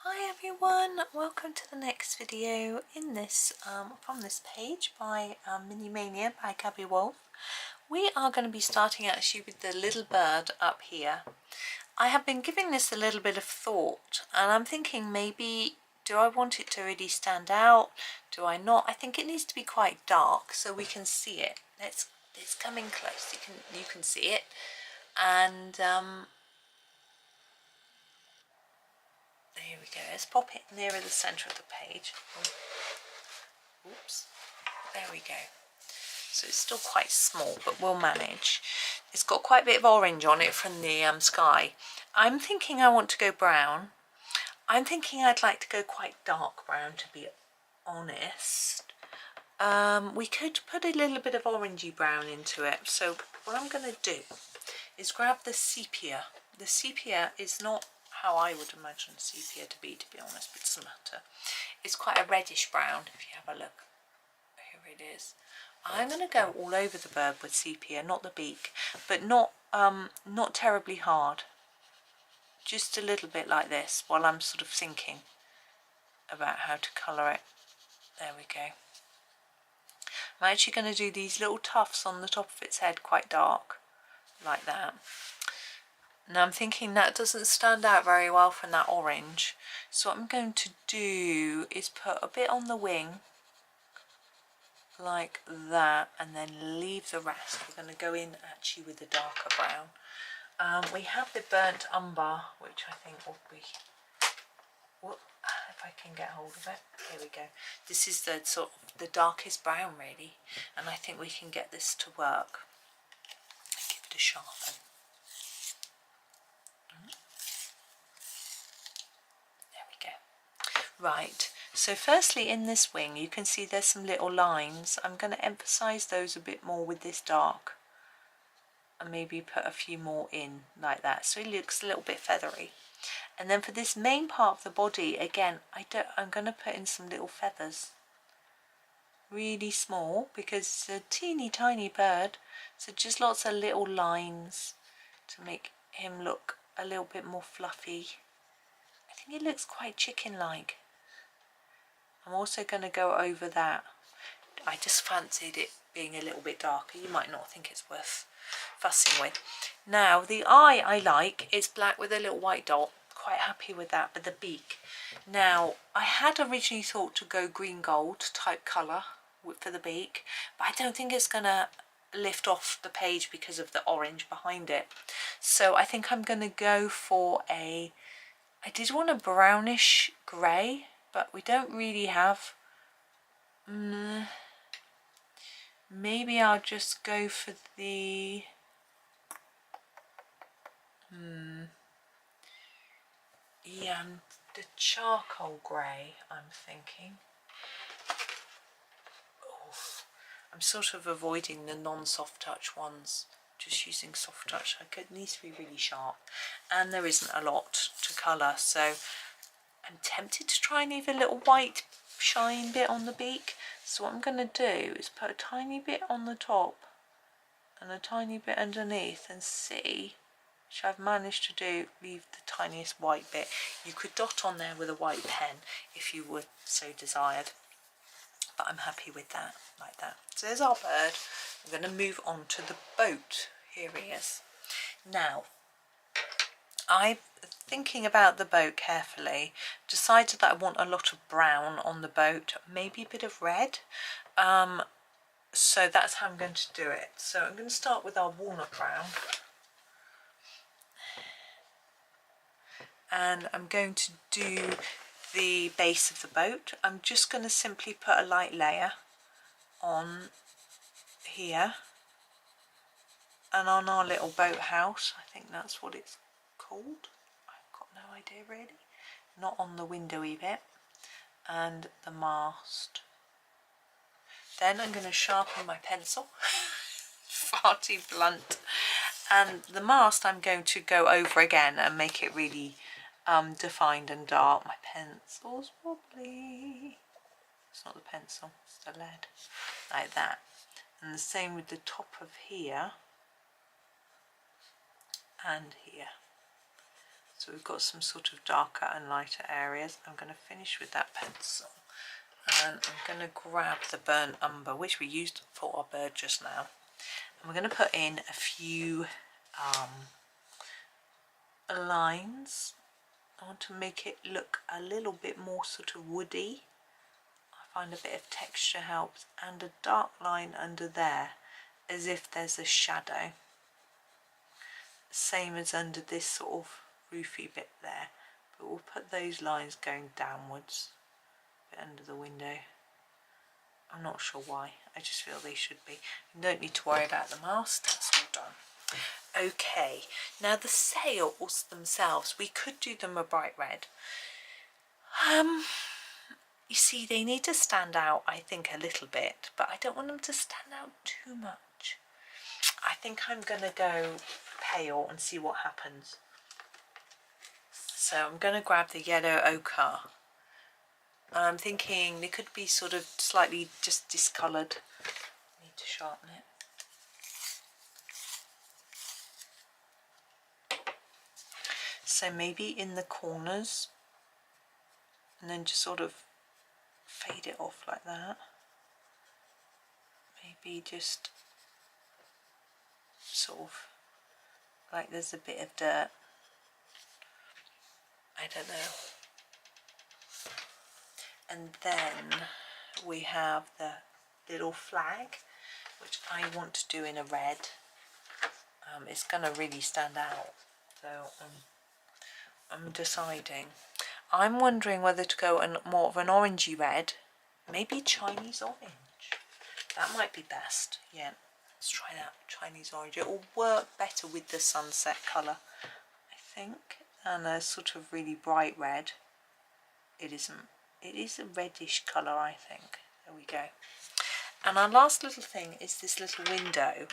Hi everyone, welcome to the next video in this from this page by Minimania by Gabi Wolf. We are going to be starting actually with the little bird up here. I have been giving this a little bit of thought and I'm thinking maybe do I want it to really stand out? Do I not? I think it needs to be quite dark so we can see it. It's coming close. You can see it, and there we go. Let's pop it nearer the centre of the page. Oops. There we go. So it's still quite small, but we'll manage. It's got quite a bit of orange on it from the sky. I'm thinking I want to go brown. I'm thinking I'd like to go quite dark brown, to be honest. We could put a little bit of orangey brown into it. So what I'm going to do is grab the sepia. The sepia is not how I would imagine sepia to be honest, but it doesn't matter. It's quite a reddish brown if you have a look. Here it is. I'm going to go all over the bird with sepia, not the beak, but not terribly hard. Just a little bit like this while I'm sort of thinking about how to colour it. There we go. I'm actually going to do these little tufts on the top of its head quite dark, like that. Now I'm thinking that doesn't stand out very well from that orange. So what I'm going to do is put a bit on the wing, like that, and then leave the rest. We're going to go in actually with the darker brown. We have the burnt umber, which I think will be, if I can get hold of it, here we go. This is the sort of the darkest brown really, and I think we can get this to work. Give it a sharpen. There we go. Right, so firstly in this wing you can see there's some little lines. I'm going to emphasize those a bit more with this dark, and maybe put a few more in like that so it looks a little bit feathery. And then for this main part of the body, again, I'm going to put in some little feathers, really small, because it's a teeny tiny bird, so just lots of little lines to make him look a little bit more fluffy. I think it looks quite chicken-like. I'm also going to go over that. I just fancied it being a little bit darker. You might not think it's worth fussing with. Now the eye I like is black with a little white dot. Quite happy with that. But the beak, now I had originally thought to go green gold type colour for the beak, but I don't think it's gonna lift off the page because of the orange behind it. So I think I'm gonna go for I did want a brownish grey, but we don't really have. Maybe I'll just go for the the charcoal grey, I'm thinking. I'm sort of avoiding the non-soft touch ones, just using soft touch. It needs to be really sharp, and there isn't a lot to colour, so I'm tempted to try and leave a little white shine bit on the beak. So what I'm going to do is put a tiny bit on the top and a tiny bit underneath and see, which I've managed to do, leave the tiniest white bit. You could dot on there with a white pen if you would so desired, but I'm happy with that, like that. So there's our bird. I'm going to move on to the boat. Here he is. Now, I'm thinking about the boat carefully, decided that I want a lot of brown on the boat, maybe a bit of red. So that's how I'm going to do it. So I'm going to start with our walnut brown. And I'm going to do the base of the boat. I'm just going to simply put a light layer on here and on our little boathouse. I think that's what it's called. I've got no idea really. Not on the windowy bit, and the mast. Then I'm going to sharpen my pencil. Far too blunt. And the mast I'm going to go over again and make it really defined and dark. My pencil's wobbly. It's not the pencil, it's the lead. Like that. And the same with the top of here and here. So we've got some sort of darker and lighter areas. I'm going to finish with that pencil, and I'm going to grab the burnt umber, which we used for our bird just now, and we're going to put in a few lines. I want to make it look a little bit more sort of woody. I find a bit of texture helps, and a dark line under there as if there's a shadow, same as under this sort of roofy bit there, but we'll put those lines going downwards a bit under the window. I'm not sure why, I just feel they should be. You don't need to worry about the mast, that's all done. Okay, now the sails themselves, we could do them a bright red. You see, they need to stand out, I think, a little bit, but I don't want them to stand out too much. I think I'm going to go pale and see what happens. So I'm going to grab the yellow ochre. I'm thinking they could be sort of slightly just discoloured. Need to sharpen it. So maybe in the corners, and then just sort of fade it off like that. Maybe just sort of like there's a bit of dirt. I don't know. And then we have the little flag, which I want to do in a red. It's going to really stand out, so I'm deciding. I'm wondering whether to go in more of an orangey red, maybe Chinese orange. That might be best. Yeah, let's try that Chinese orange. It will work better with the sunset colour, I think, and a sort of really bright red. It isn't. It is a reddish colour, I think. There we go. And our last little thing is this little window.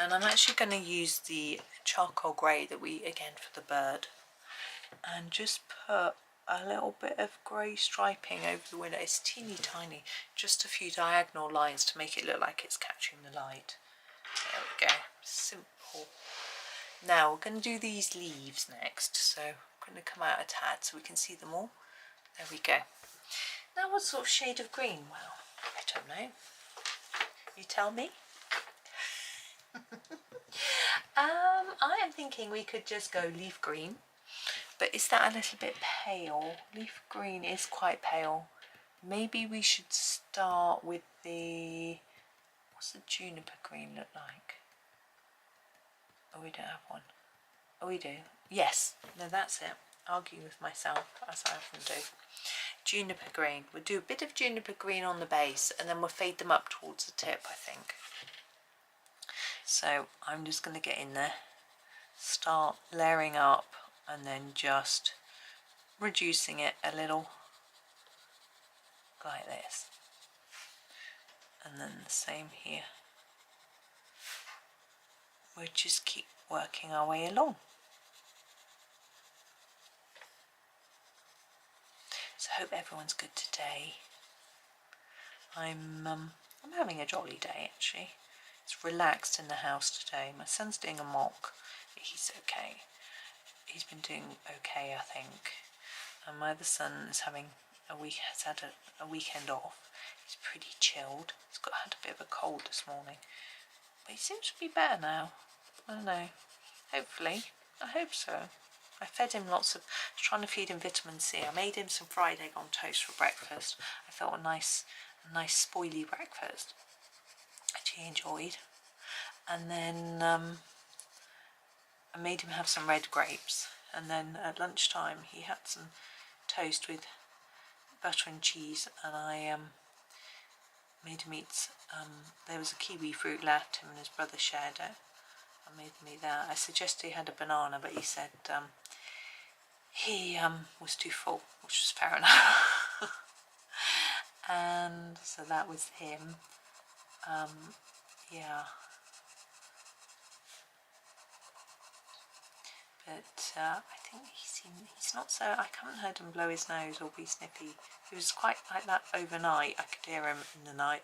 And I'm actually going to use the charcoal grey that we, again, for the bird. And just put a little bit of grey striping over the window. It's teeny tiny. Just a few diagonal lines to make it look like it's catching the light. There we go. Simple. Now we're going to do these leaves next. So I'm going to come out a tad so we can see them all. There we go. Now what sort of shade of green? Well, I don't know. You tell me. I am thinking we could just go leaf green. But is that a little bit pale? Leaf green is quite pale. Maybe we should start with the... What's the juniper green look like? Oh, we don't have one. Oh, we do. Yes. No, that's it. Arguing with myself, as I often do. Juniper green. We'll do a bit of juniper green on the base, and then we'll fade them up towards the tip, I think. So I'm just going to get in there, start layering up, and then just reducing it a little, like this. And then the same here. We'll just keep working our way along. So I hope everyone's good today. I'm having a jolly day, actually. It's relaxed in the house today. My son's doing a mock, but he's okay. He's been doing okay, I think. And my other son is having has had a weekend off. He's pretty chilled. He's had a bit of a cold this morning, but he seems to be better now. I don't know. Hopefully, I hope so. I fed him lots of. I was trying to feed him vitamin C. I made him some fried egg on toast for breakfast. I thought a nice spoily breakfast, which he enjoyed. And then I made him have some red grapes. And then at lunchtime he had some toast with butter and cheese, and I made him eat. There was a kiwi fruit latte, him and his brother shared it. I made him eat that. I suggested he had a banana, but he said he was too full, which was fair enough. And so that was him. Yeah. But I think he's not so, I haven't heard him blow his nose or be snippy. He was quite like that overnight. I could hear him in the night.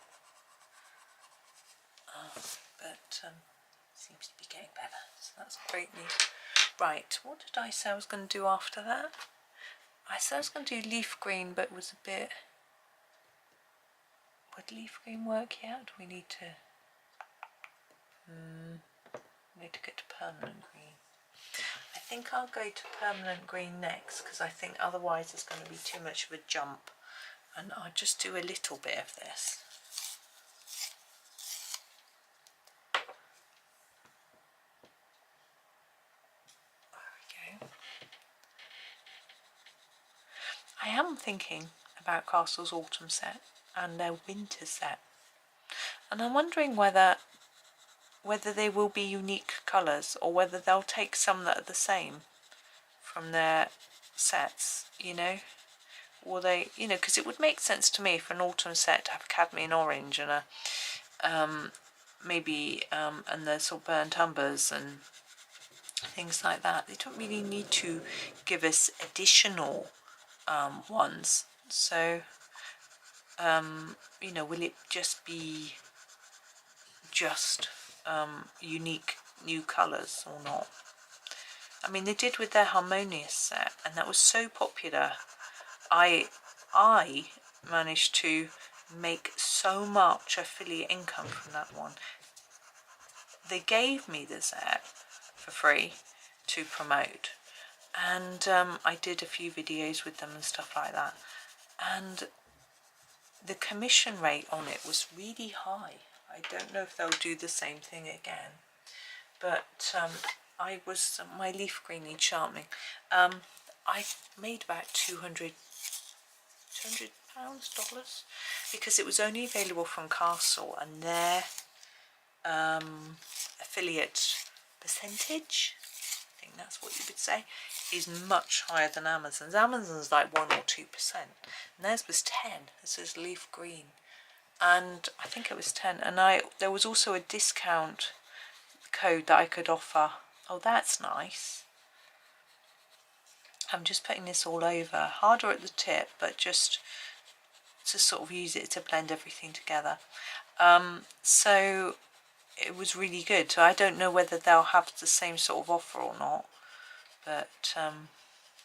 But seems to be getting better, so that's great news. Right, what did I say I was going to do after that? I said I was going to do leaf green, but it was a bit... Would leaf green work yet? Do we need to... need to get to permanent green. I think I'll go to permanent green next, because I think otherwise it's going to be too much of a jump. And I'll just do a little bit of this. There we go. I am thinking about Castle's autumn set and their winter set, and I'm wondering whether they will be unique colours or whether they'll take some that are the same from their sets, you know, or they, you know, because it would make sense to me for an autumn set to have a cadmium orange and a maybe and the sort of burnt umbers and things like that. They don't really need to give us additional ones. So you know, will it just be just unique new colours or not? I mean, they did with their harmonious set, and that was so popular. I managed to make so much affiliate income from that one. They gave me the set for free to promote, and I did a few videos with them and stuff like that, and the commission rate on it was really high. I don't know if they'll do the same thing again, but I was my leaf green needs sharpening. I made about $200 dollars, because it was only available from Castle, and their affiliate percentage, I think that's what you would say, is much higher than Amazon's. Amazon's like 1 or 2%, and theirs was 10. This is leaf green, and I think it was 10. And there was also a discount code that I could offer. Oh, that's nice. I'm just putting this all over, harder at the tip, but just to sort of use it to blend everything together. So it was really good. So I don't know whether they'll have the same sort of offer or not, but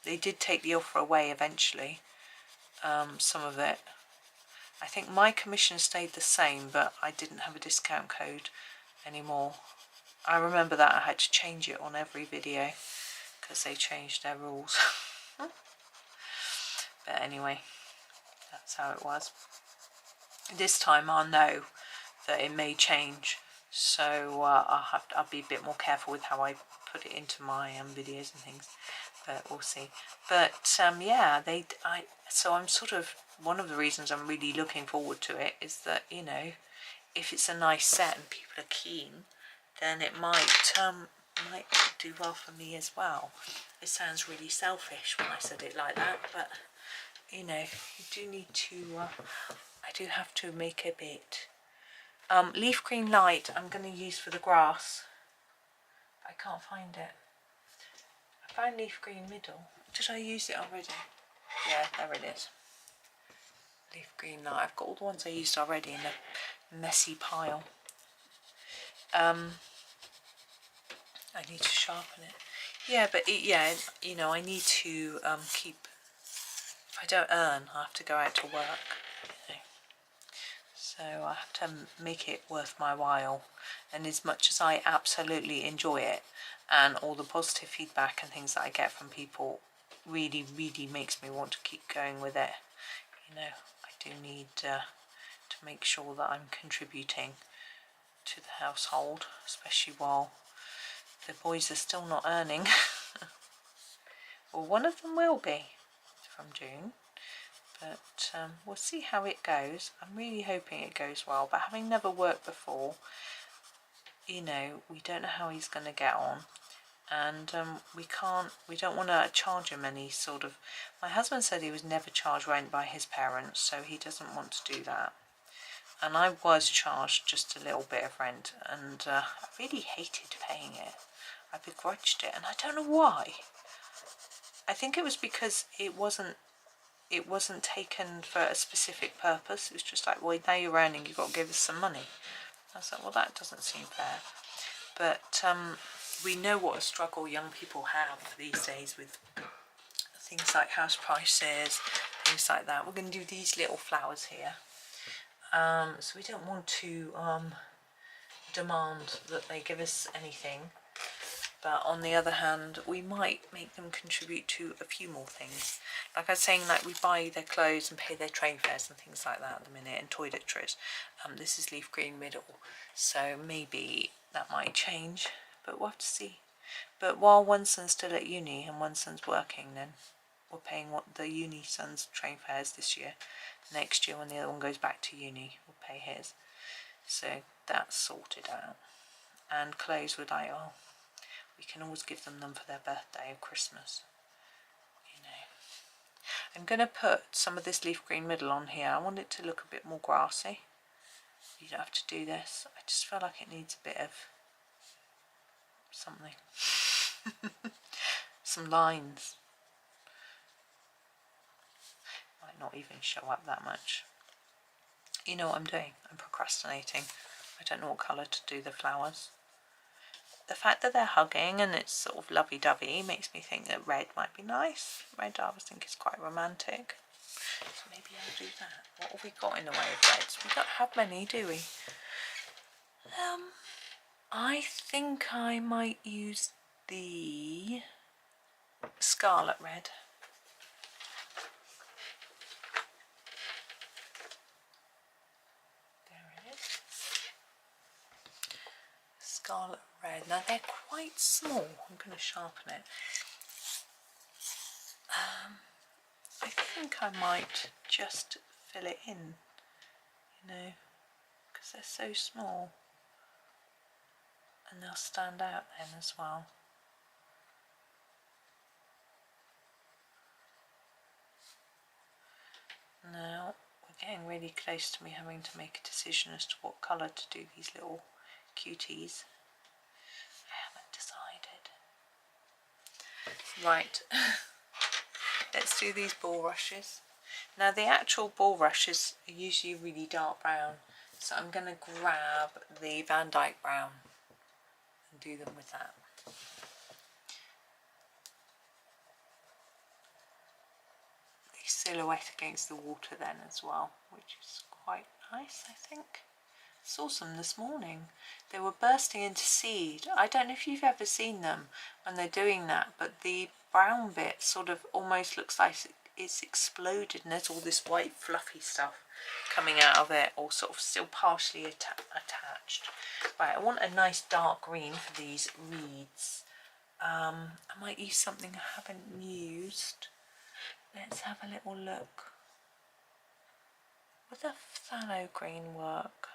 they did take the offer away eventually, some of it. I think my commission stayed the same, but I didn't have a discount code anymore. I remember that I had to change it on every video because they changed their rules. But anyway, that's how it was. This time I'll know that it may change, so I'll be a bit more careful with how I put it into my videos and things, but we'll see. But yeah, so I'm sort of, one of the reasons I'm really looking forward to it is that, you know, if it's a nice set and people are keen, then it might do well for me as well. It sounds really selfish when I said it like that, but you know, you do need to, I do have to make a bit. Leaf green light I'm going to use for the grass. I can't find it. I found leaf green middle. Did I use it already? Yeah, there it is. Leaf green light. I've got all the ones I used already in a messy pile. I need to sharpen it. Yeah, but yeah, you know, I need to keep. If I don't earn, I have to go out to work. You know. So I have to make it worth my while. And as much as I absolutely enjoy it, and all the positive feedback and things that I get from people really, really makes me want to keep going with it. You know, I do need to make sure that I'm contributing to the household, especially while the boys are still not earning. Well, one of them will be from June, but we'll see how it goes. I'm really hoping it goes well, but having never worked before, you know, we don't know how he's going to get on, and we don't want to charge him any sort of, my husband said he was never charged rent by his parents, so he doesn't want to do that. And I was charged just a little bit of rent, and I really hated paying it. I begrudged it, and I don't know why. I think it was because it wasn't taken for a specific purpose. It was just like, well, now you're earning, you've got to give us some money. I was like, well, that doesn't seem fair. But we know what a struggle young people have these days with things like house prices, things like that. We're going to do these little flowers here. So we don't want to demand that they give us anything, but on the other hand, we might make them contribute to a few more things. Like I was saying, like we buy their clothes and pay their train fares and things like that at the minute, and toiletries. This is leaf green middle, so maybe that might change, but we'll have to see. But while one son's still at uni and one son's working, then we're paying what the uni son's train fares this year. Next year, when the other one goes back to uni, we'll pay his. So that's sorted out. And clothes were like, oh, we can always give them for their birthday or Christmas, you know. I'm going to put some of this leaf green middle on here. I want it to look a bit more grassy. You don't have to do this. I just feel like it needs a bit of something. Some lines. Might not even show up that much. You know what I'm doing? I'm procrastinating. I don't know what colour to do the flowers. The fact that they're hugging and it's sort of lovey-dovey makes me think that red might be nice. Red I always think is quite romantic. So maybe I'll do that. What have we got in the way of reds? We don't have many, do we? I think I might use the scarlet red. There it is. Scarlet red. Now they're quite small. I'm going to sharpen it. I think I might just fill it in, you know, because they're so small. And they'll stand out then as well. Now we're getting really close to me having to make a decision as to what colour to do these little cuties. I haven't decided. Right, let's do these bulrushes. Now the actual bulrushes are usually really dark brown, so I'm going to grab the Van Dyck brown and do them with that. They silhouette against the water then as well, which is quite nice, I think. Saw some this morning. They were bursting into seed. I don't know if you've ever seen them when they're doing that, but the brown bit sort of almost looks like it's exploded and there's all this white fluffy stuff coming out of it, or sort of still partially attached. Right, I want a nice dark green for these reeds. I might use something I haven't used. Let's have a little look. Would the pthalo green work?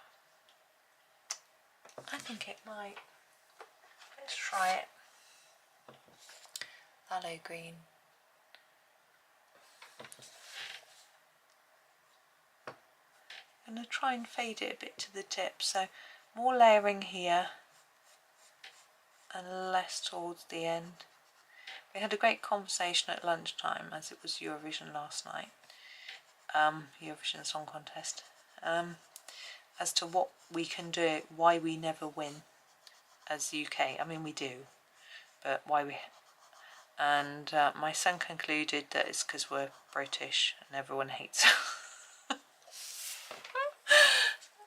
I think it might. Let's try it. Phthalo green. I'm going to try and fade it a bit to the tip, so more layering here and less towards the end. We had a great conversation at lunchtime, as it was Eurovision last night, Eurovision Song Contest, as to what we can do, why we never win as UK. I mean, we do, but why we... And my son concluded that it's because we're British and everyone hates us.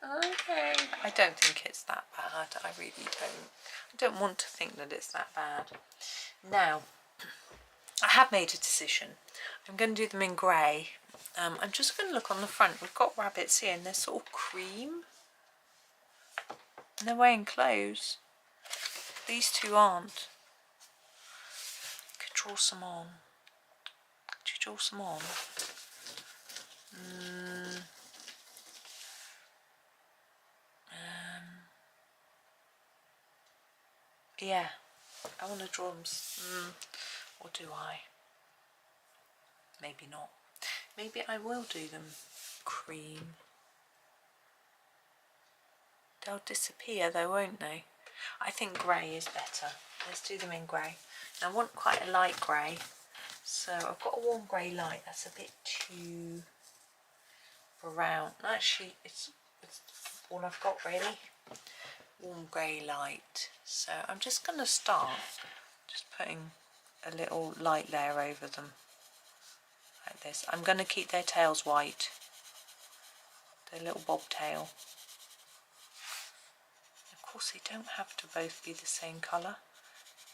Okay. I don't think it's that bad. I really don't. I don't want to think that it's that bad. Now, I have made a decision. I'm going to do them in grey. I'm just going to look on the front. We've got rabbits here and they're sort of cream. And they're wearing clothes. These two aren't. I could draw some on. Could you draw some on? Yeah, I want to draw them. Or do I? Maybe not. Maybe I will do them cream. They'll disappear though, won't they? I think grey is better. Let's do them in grey. I want quite a light grey, so I've got a warm grey light. That's a bit too brown. Actually, it's all I've got really. warm grey light. So I'm just going to start just putting a little light layer over them like this. I'm going to keep their tails white, their little bobtail. Of course they don't have to both be the same colour,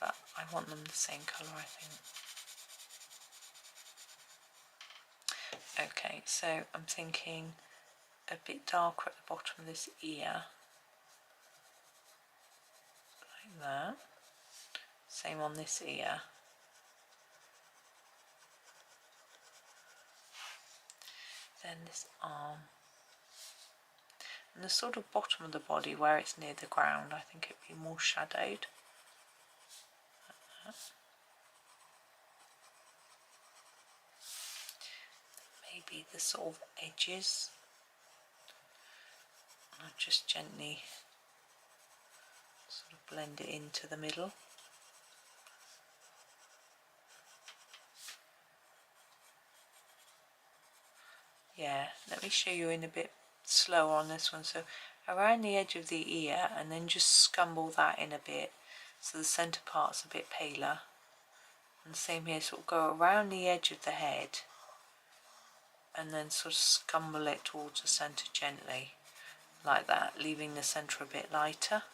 but I want them the same colour, I think. Okay, so I'm thinking a bit darker at the bottom of this ear, like that. Same on this ear. Then this arm. And the sort of bottom of the body where it's near the ground, I think it'd be more shadowed. Like that. Maybe the sort of edges. I'll just gently sort of blend it into the middle. Yeah, let me show you in a bit slower on this one. So around the edge of the ear, and then just scumble that in a bit so the centre part's a bit paler. And same here, sort of go around the edge of the head and then sort of scumble it towards the centre gently, like that, leaving the centre a bit lighter.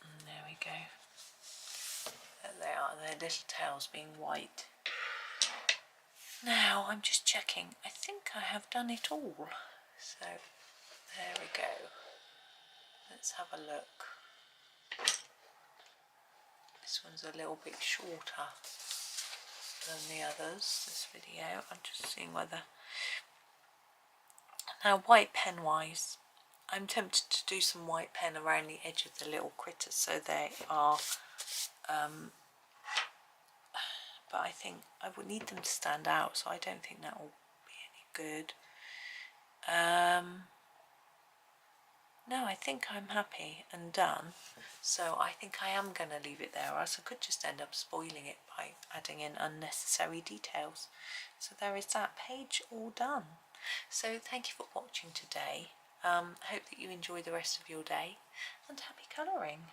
And there we go. There they are, their little tails being white. Now I'm just checking, I think I have done it all. So there we go. Let's have a look. This one's a little bit shorter than the others, this video. I'm just seeing whether... Now white pen wise, I'm tempted to do some white pen around the edge of the little critters so they are... but I think I would need them to stand out, so I don't think that will be any good. No, I think I'm happy and done, so I think I am going to leave it there, or else I could just end up spoiling it by adding in unnecessary details. So there is that page all done. So thank you for watching today. I hope that you enjoy the rest of your day, and happy colouring.